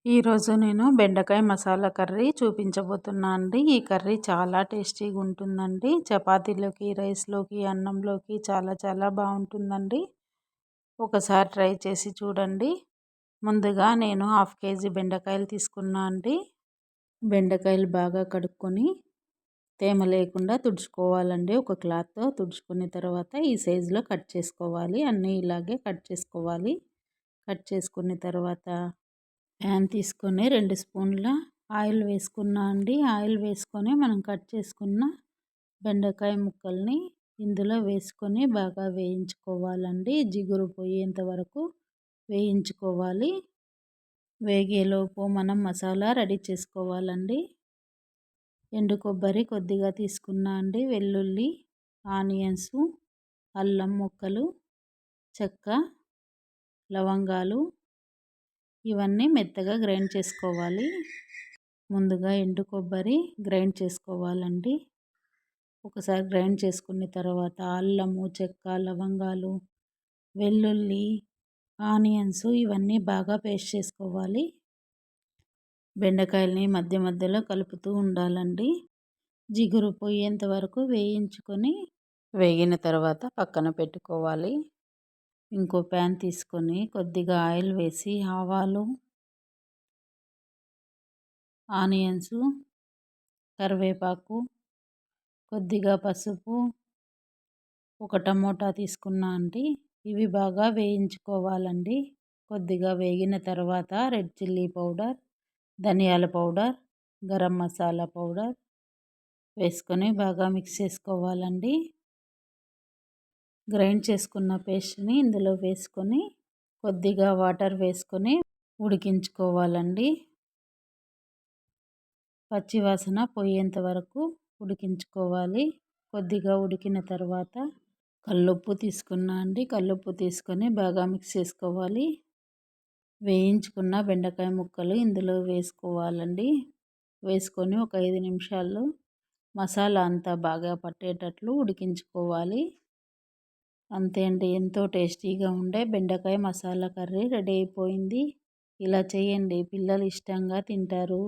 ఈరోజు నేను బెండకాయ మసాలా కర్రీ చూపించబోతున్నా అండి. ఈ కర్రీ చాలా టేస్టీగా ఉంటుందండి. చపాతీలోకి, రైస్లోకి, అన్నంలోకి చాలా చాలా బాగుంటుందండి. ఒకసారి ట్రై చేసి చూడండి. ముందుగా నేను 1/2 కేజీ బెండకాయలు తీసుకున్నా అండి. బెండకాయలు బాగా కడుక్కొని తేమ లేకుండా తుడుచుకోవాలండి. ఒక క్లాత్తో తుడుచుకున్న తర్వాత ఈ సైజులో కట్ చేసుకోవాలి. అన్నీ ఇలాగే కట్ చేసుకోవాలి. కట్ చేసుకున్న తర్వాత ప్యాన్ తీసుకొని 2 స్పూన్ల ఆయిల్ వేసుకున్నా అండి. ఆయిల్ వేసుకొని మనం కట్ చేసుకున్న బెండకాయ ముక్కల్ని ఇందులో వేసుకొని బాగా వేయించుకోవాలండి. జిగురు పోయేంత వరకు వేయించుకోవాలి. వేగేలోపు మనం మసాలా రెడీ చేసుకోవాలండి. ఎండు కొబ్బరి కొద్దిగా తీసుకున్నా అండి. వెల్లుల్లి, ఆనియన్స్, అల్లం ముక్కలు, చెక్క, లవంగాలు ఇవన్నీ మెత్తగా గ్రైండ్ చేసుకోవాలి. ముందుగా ఎండు కొబ్బరి గ్రైండ్ చేసుకోవాలండి. ఒకసారి గ్రైండ్ చేసుకున్న తర్వాత అల్లము, చెక్క, లవంగాలు, వెల్లుల్లి, ఆనియన్స్ ఇవన్నీ బాగా పేస్ట్ చేసుకోవాలి. బెండకాయల్ని మధ్య మధ్యలో కలుపుతూ ఉండాలండి. జిగురు పోయేంత వరకు వేయించుకొని వేగిన తర్వాత పక్కన పెట్టుకోవాలి. ఇంకో ప్యాన్ తీసుకొని కొద్దిగా ఆయిల్ వేసి ఆవాలు, ఆనియన్స్, కరివేపాకు, కొద్దిగా పసుపు, ఒక టమోటా తీసుకున్నా అండి. ఇవి బాగా వేయించుకోవాలండి. కొద్దిగా వేగిన తర్వాత రెడ్ చిల్లీ పౌడర్, ధనియాల పౌడర్, గరం మసాలా పౌడర్ వేసుకొని బాగా మిక్స్ చేసుకోవాలండి. గ్రైండ్ చేసుకున్న పేస్ట్ని ఇందులో వేసుకొని కొద్దిగా వాటర్ వేసుకొని ఉడికించుకోవాలండి. పచ్చివాసన పోయేంత వరకు ఉడికించుకోవాలి. కొద్దిగా ఉడికిన తర్వాత కల్లుప్పు తీసుకున్నా అండి. కల్లుప్పు తీసుకొని బాగా మిక్స్ చేసుకోవాలి. వేయించుకున్న బెండకాయ ముక్కలు ఇందులో వేసుకోవాలండి. వేసుకొని ఒక 5 నిమిషాలు మసాలా అంతా బాగా పట్టేటట్లు ఉడికించుకోవాలి. అంతే అండి, ఎంతో టేస్టీగా ఉండే బెండకాయ మసాలా కర్రీ రెడీ అయిపోయింది. ఇలా చేయండి, పిల్లలు ఇష్టంగా తింటారు.